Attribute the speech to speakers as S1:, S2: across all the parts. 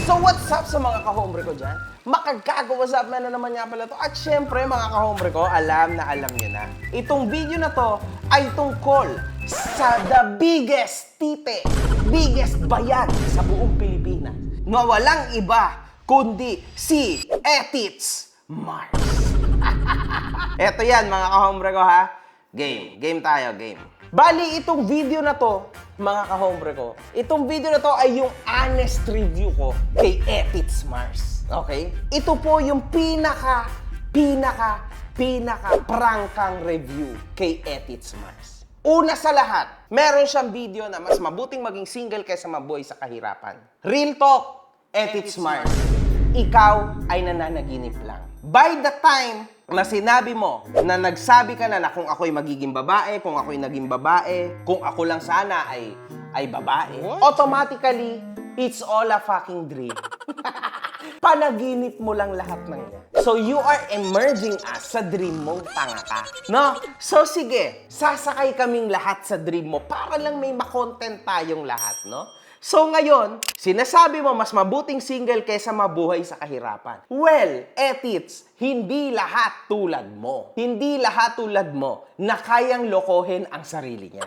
S1: So what's up sa mga kahombre ko dyan? Makagkago, what's up na naman nga pala to. At syempre mga kahombre ko, alam nyo na. Itong video na to ay tungkol sa the biggest tite, biggest bayad sa buong Pilipinas. Na walang iba kundi si Etits Mars. Eto yan mga kahombre ko ha. Game tayo, game. Bali, itong video na to, mga kahombre ko, itong video na to ay yung honest review ko kay Etits Mars. Okay? Ito po yung pinaka prangkang review kay Etits Mars. Una sa lahat, meron siyang video na mas mabuting maging single kaysa mabuhay sa kahirapan. Real talk, Etits Mars, ikaw ay nananaginip lang. By the time na sinabi mo na nagsabi ka na kung ako'y magiging babae, kung ako'y naging babae, kung ako lang sana ay babae, automatically, it's all a fucking dream. Panaginip mo lang lahat ng yan. So, you are emerging as sa dream mong tanga ka. No? So, sige, sasakay kaming lahat sa dream mo para lang may makontent tayong lahat, no? So ngayon, sinasabi mo mas mabuting single kaysa mabuhay sa kahirapan. Well, Etits, hindi lahat tulad mo. Hindi lahat tulad mo na kayang lokohin ang sarili niya.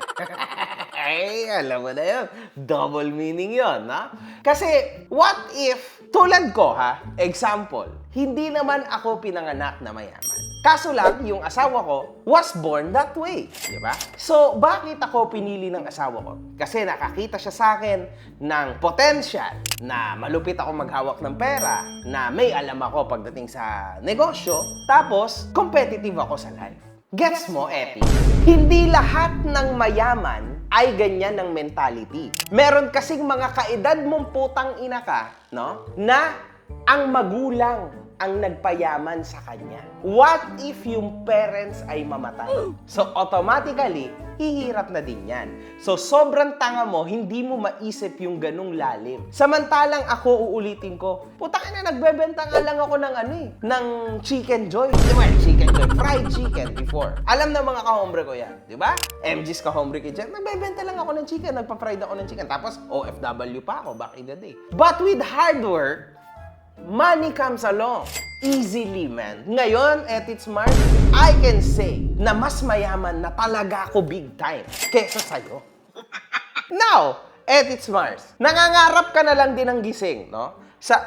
S1: Ay, alam mo na yun. Double meaning yun, ha? Kasi, what if, tulad ko, ha? Example, hindi naman ako pinanganak na mayaman. Kaso lang, yung asawa ko was born that way. Di ba? So, bakit ako pinili ng asawa ko? Kasi nakakita siya sa akin ng potential na malupit ako maghawak ng pera, na may alam ako pagdating sa negosyo, tapos competitive ako sa life. Gets mo, Eti? Hindi lahat ng mayaman ay ganyan ng mentality. Meron kasing mga kaedad mong putang ina ka, no? Na ang magulang ang nagpayaman sa kanya. What if yung parents ay mamatay? So, automatically, hihirap na din yan. So, sobrang tanga mo, hindi mo maisip yung ganung lalim. Samantalang ako, uulitin ko, putang ina, nagbebenta nga lang ako ng ng Chicken Joy. Di ba? Chicken Joy. Fried chicken before. Alam na mga kahombre ko yan. Di ba? MG's kahombre ko dyan. Nagbebenta lang ako ng chicken. Nagpa-fried ako ng chicken. Tapos, OFW pa ako back in the day. But with hard work, money comes along easily, man. Ngayon, Etits Mars, I can say na mas mayaman na talaga ako big time kesa sa'yo. Now, Etits Mars, nangangarap ka na lang din ng gising, no?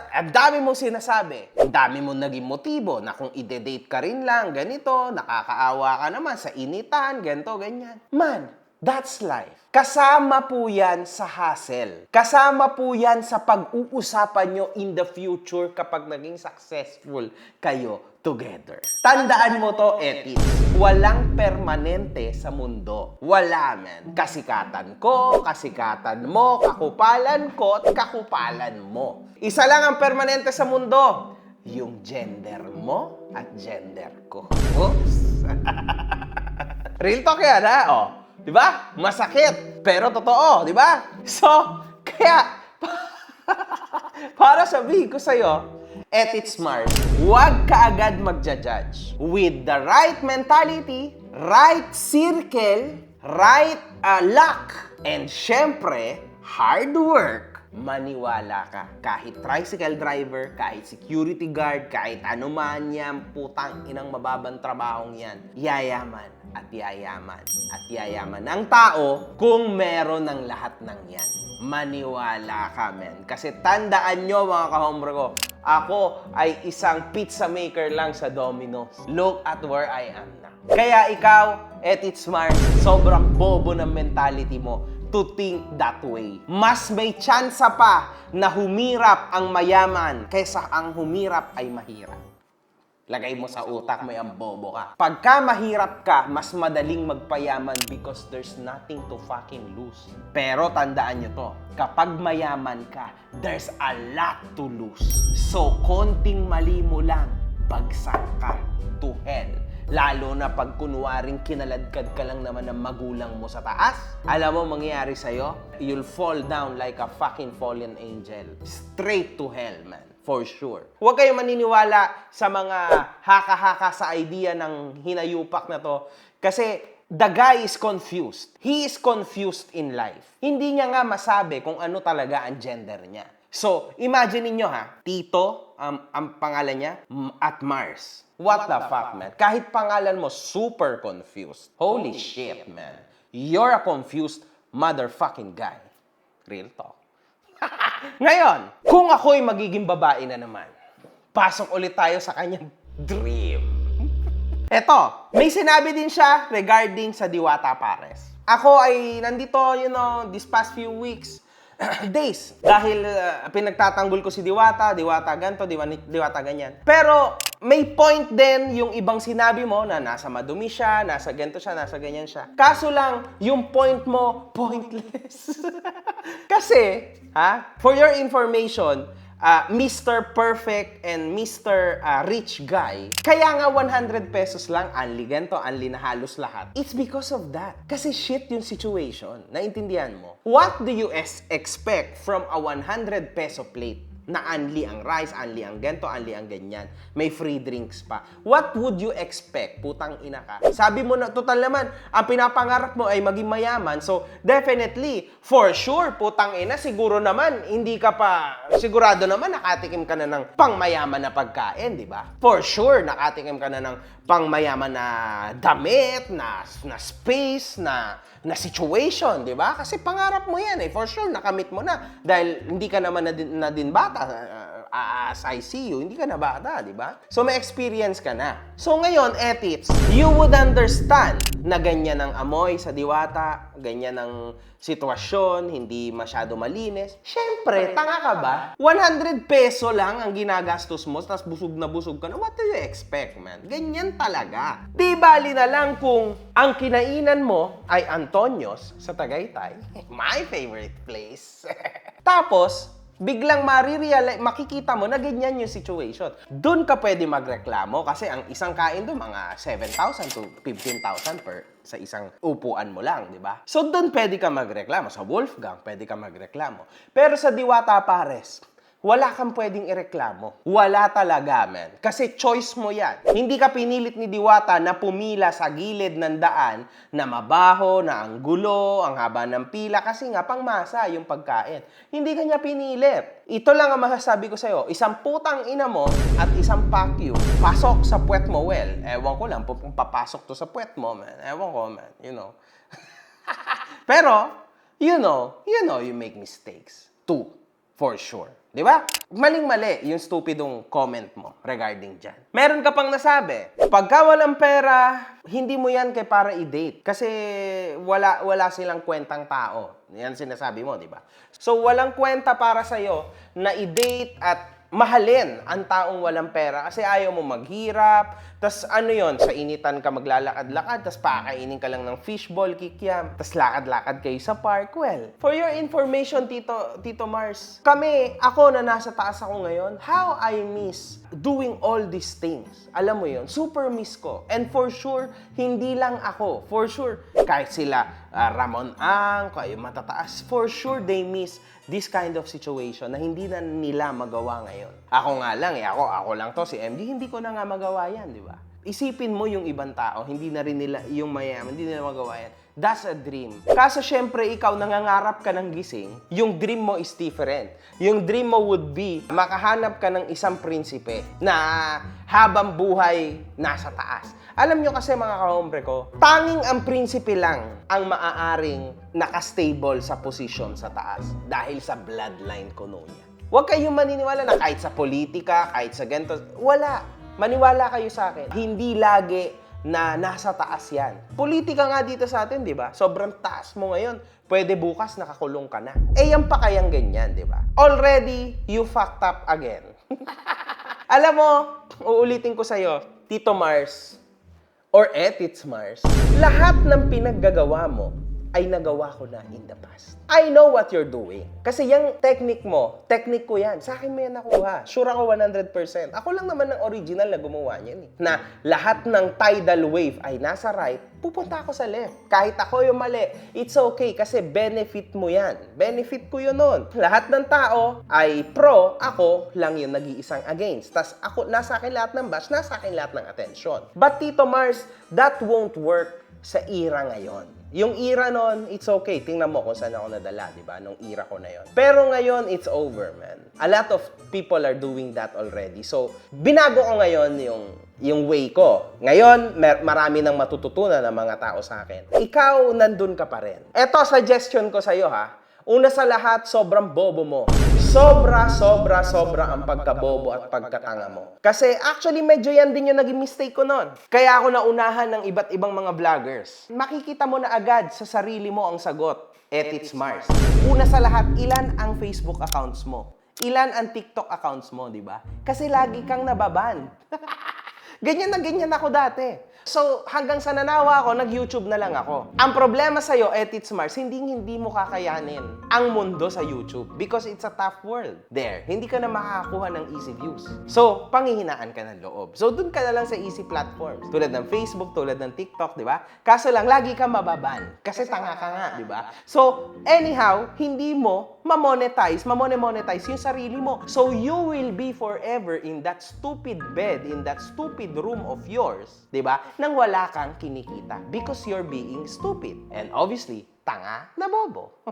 S1: Ang dami mo sinasabi, ang dami mo naging motibo na kung ide-date ka rin lang, ganito, nakakaawa ka naman sa initan, ganito, ganyan. Man, that's life. Kasama po yan sa hustle. Kasama po yan sa pag-uusapan nyo in the future kapag naging successful kayo together. Tandaan mo to, Etits. Walang permanente sa mundo. Wala, man. Kasikatan ko, kasikatan mo, kakupalan ko, at kakupalan mo. Isa lang ang permanente sa mundo. Yung gender mo at gender ko. Oops. Real talk yan, ha? Oh. Di ba? Masakit, pero totoo, di ba? So, kaya, para sabihin ko sa'yo, Etits Mars, huwag ka agad magja-judge. With the right mentality, right circle, right luck, and syempre, hard work, maniwala ka. Kahit tricycle driver, kahit security guard, kahit ano man yan, putang inang mababang trabahong yan, yayaman at yayaman at yayaman ang tao kung meron ng lahat ng yan. Maniwala ka, men. Kasi tandaan nyo, mga kahombre ko, ako ay isang pizza maker lang sa Domino's. Look at where I am now. Kaya ikaw, Etits Mars, sobrang bobo ng mentality mo to think that way. Mas may tsansa pa na humirap ang mayaman kaysa ang humirap ay mahirap. Lagay mo sa utak mo yung bobo ka. Pagka mahirap ka, mas madaling magpayaman because there's nothing to fucking lose. Pero tandaan nyo to, kapag mayaman ka, there's a lot to lose. So, konting mali mo lang, bagsak ka to hell. Lalo na pag kunwaring kinaladkad ka lang naman ng magulang mo sa taas. Alam mo, mangyayari sa'yo, you'll fall down like a fucking fallen angel. Straight to hell, man. For sure. Huwag kayong maniniwala sa mga haka-haka sa idea ng hinayupak na to. Kasi the guy is confused. He is confused in life. Hindi niya nga masabi kung ano talaga ang gender niya. So, imagine ninyo ha, Tito, ang pangalan niya, at Mars. What the fuck, man? Kahit pangalan mo, super confused. Holy shit, man. You're a confused motherfucking guy. Real talk. Ngayon, kung ako'y magiging babae na naman, pasok ulit tayo sa kanyang dream. Eto, may sinabi din siya regarding sa Diwata Pares. Ako ay nandito, this past few weeks, days. Dahil pinagtatanggol ko si Diwata ganto, Diwata ganyan. Pero may point din yung ibang sinabi mo na nasa madumi siya, nasa ganto siya, nasa ganyan siya. Kaso lang, yung point mo, pointless. Kasi, for your information, Mr. Perfect and Mr. Rich Guy, kaya nga 100 pesos lang, unli ganito, unli na halos lahat. It's because of that. Kasi shit yung situation. Naintindihan mo? What do you expect from a 100 peso plate? Na unli ang rice, unli ang ganito, unli ang ganyan. May free drinks pa. What would you expect? Putang ina ka. Sabi mo na, total naman, ang pinapangarap mo ay maging mayaman. So, definitely, for sure, putang ina, siguro naman, hindi ka pa, sigurado naman, nakatikim ka na ng pangmayaman na pagkain, di ba? For sure, nakatikim ka na ng pangmayaman na damit, na space, na situation, di ba? Kasi pangarap mo yan eh. For sure, nakamit mo na. Dahil hindi ka naman na din bata. As I see you, hindi ka na bata, di ba? So, may experience ka na. So, ngayon, Etits, you would understand na ganyan ang amoy sa Diwata, ganyan ang sitwasyon, hindi masyado malinis. Siyempre, tanga ka ba? 100 peso lang ang ginagastos mo, tapos busog na busog ka na. What do you expect, man? Ganyan talaga. Di bali na lang kung ang kinainan mo ay Antonio's sa Tagaytay. My favorite place. Tapos, biglang makikita mo na ganyan yung situation. Doon ka pwede magreklamo kasi ang isang kain doon mga 7,000 to 15,000 per sa isang upuan mo lang, di ba? So doon pwede ka magreklamo. Sa Wolfgang, pwede ka magreklamo. Pero sa Diwata Pares, wala kang pwedeng ireklamo. Wala talaga, man. Kasi choice mo yan. Hindi ka pinilit ni Diwata na pumila sa gilid ng daan na mabaho, na ang gulo, ang haba ng pila, kasi nga pangmasa yung pagkain. Hindi ka niya pinilit. Ito lang ang masasabi ko sa'yo. Isang putang ina mo at isang pakyu, pasok sa puwet mo. Well, ewan ko lang kung papasok to sa puwet mo, man. Ewan ko, man. Pero, you make mistakes. Too. For sure. Di ba? Maling-mali yung stupidong comment mo regarding dyan. Meron ka pang nasabi, pagka walang pera, hindi mo yan kay para i-date. Kasi wala silang kwentang tao. Yan sinasabi mo, di ba? So, walang kwenta para sa'yo na i-date at mahalin ang taong walang pera kasi ayaw mo maghirap. Tas sa initan ka maglalakad-lakad, tas pakainin ka lang ng fishball, kikiam, tas lakad-lakad kayo sa park. Well, for your information, Tito Mars, ako na nasa taas ako ngayon, how I miss doing all these things. Alam mo yon, super miss ko. And for sure, hindi lang ako. For sure, kahit sila Ramon Ang, kayo matataas, for sure they miss this kind of situation na hindi na nila magawa ngayon. Ako nga lang, ako lang to, si MD, hindi ko na nga magawa yan, di ba? Isipin mo yung ibang tao, hindi na rin nila, yung mayaman, hindi nila magawa yan. That's a dream. Kaso syempre, ikaw nangangarap ka ng gising, yung dream mo is different. Yung dream mo would be, makahanap ka ng isang prinsipe na habang buhay nasa taas. Alam nyo kasi mga kahombre ko, tanging ang prinsipe lang ang maaaring nakastable sa posisyon sa taas dahil sa bloodline kuno niya. Huwag kayong maniniwala na kahit sa politika, kahit sa ganito, wala. Maniwala kayo sa akin. Hindi lagi na nasa taas yan. Politika nga dito sa atin, di ba? Sobrang taas mo ngayon. Pwede bukas nakakulong ka na. Yan pa kayang ganyan, di ba? Already, you fucked up again. Alam mo, uulitin ko sa'yo, Tito Mars, or Etits Mars, lahat ng pinaggagawa mo ay nagawa ko na in the past. I know what you're doing. Kasi yung technique mo, technique ko yan. Sa akin mo yan nakuha. Sure ako 100%. Ako lang naman ang original na gumawa niyan. Na lahat ng tidal wave ay nasa right, pupunta ako sa left. Kahit ako yung mali, it's okay kasi benefit mo yan. Benefit ko yun nun. Lahat ng tao ay pro, ako lang yung nag-iisang against. Tas ako, nasa akin lahat ng bash, nasa akin lahat ng attention. But Tito Mars, that won't work sa era ngayon. Yung era nun, it's okay. Tingnan mo kung saan ako nadala, di ba? Nung era ko na yon. Pero ngayon, it's over, man. A lot of people are doing that already. So, binago ko ngayon yung way ko. Ngayon, marami nang matututunan ng mga tao sa akin. Ikaw, nandun ka pa rin. Eto, suggestion ko sa'yo, ha? Una sa lahat, sobrang bobo mo. Sobra ang pagkabobo at pagkatanga mo. Kasi actually, medyo yan din yung naging mistake ko nun. Kaya ako naunahan ng iba't ibang mga vloggers. Makikita mo na agad sa sarili mo ang sagot. It's Mars. Una sa lahat, ilan ang Facebook accounts mo? Ilan ang TikTok accounts mo, di ba? Kasi lagi kang nababan. Ganyan ako dati. So, hanggang sa nanawa ako, nag-YouTube na lang ako. Ang problema sa'yo, It's Mars, hindi mo kakayanin ang mundo sa YouTube because it's a tough world. There, hindi ka na makakakuha ng easy views. So, panghihinaan ka ng loob. So, dun ka na lang sa easy platforms. Tulad ng Facebook, tulad ng TikTok, di ba? Kaso lang, lagi ka mababan. Kasi tanga ka nga, di ba? So, anyhow, hindi mo mamonetize yung sarili mo. So, you will be forever in that stupid bed, in that stupid room of yours, di ba? Nang wala kang kinikita because you're being stupid. And obviously, tanga na bobo.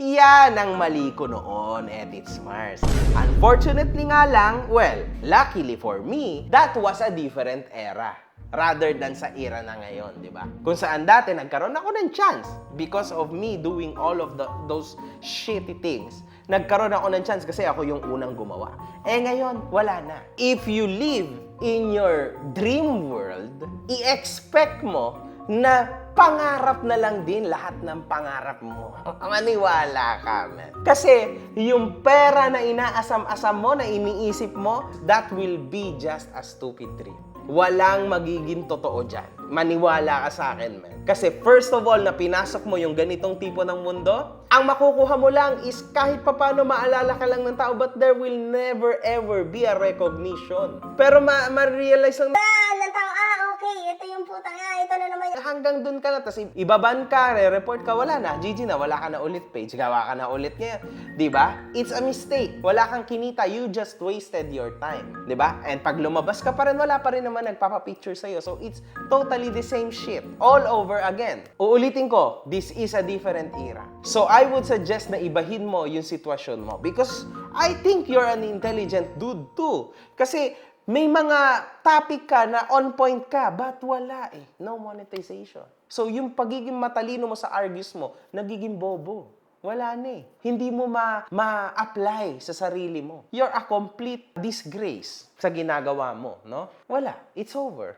S1: Yan ang mali ko noon, It's Mars. Unfortunately nga lang, well, luckily for me, that was a different era rather than sa era na ngayon, di ba? Kung saan dati nagkaroon ako ng chance because of me doing all of those shitty things. Nagkaroon ako ng chance kasi ako yung unang gumawa. Eh ngayon, wala na. If you live in your dream world, i-expect mo na pangarap na lang din lahat ng pangarap mo. Maniwala ka, man. Kasi yung pera na inaasam-asam mo, na iniisip mo, that will be just a stupid dream. Walang magiging totoo dyan. Maniwala ka sa akin, man. Kasi first of all, na pinasok mo yung ganitong tipo ng mundo, ang makukuha mo lang is kahit papano maalala ka lang ng tao, but there will never ever be a recognition. Pero ma-realize lang
S2: ng tao, okay, ito yung puta nga, ito na naman.
S1: Hanggang dun ka na, tapos ibaban ka, re-report ka, wala na, GG na, wala ka na ulit page, gawa ka na ulit ngayon. Diba? It's a mistake. Wala kang kinita, you just wasted your time. Diba? And pag lumabas ka pa rin, wala pa rin naman nagpapapicture sa'yo. So it's totally the same shit. All over again. Uulitin ko, this is a different era. So I would suggest na ibahin mo yung sitwasyon mo because I think you're an intelligent dude too. Kasi may mga topic ka na on point ka, but wala eh. No monetization. So, yung pagiging matalino mo sa argues mo, nagiging bobo. Wala na eh. Hindi mo ma-apply sa sarili mo. You're a complete disgrace sa ginagawa mo, no? Wala. It's over.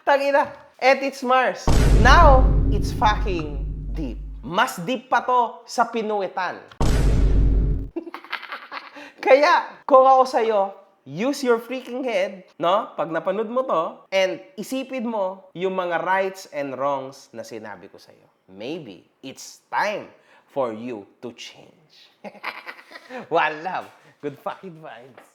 S1: Tangina. It's Mars. Now, it's fucking deep. Mas deep pa to sa pinuwitan. Kaya, kung ako sa'yo, use your freaking head, no? Pag napanood mo to, and isipin mo yung mga rights and wrongs na sinabi ko sa'yo. Maybe it's time for you to change. One love. Good fucking vibes.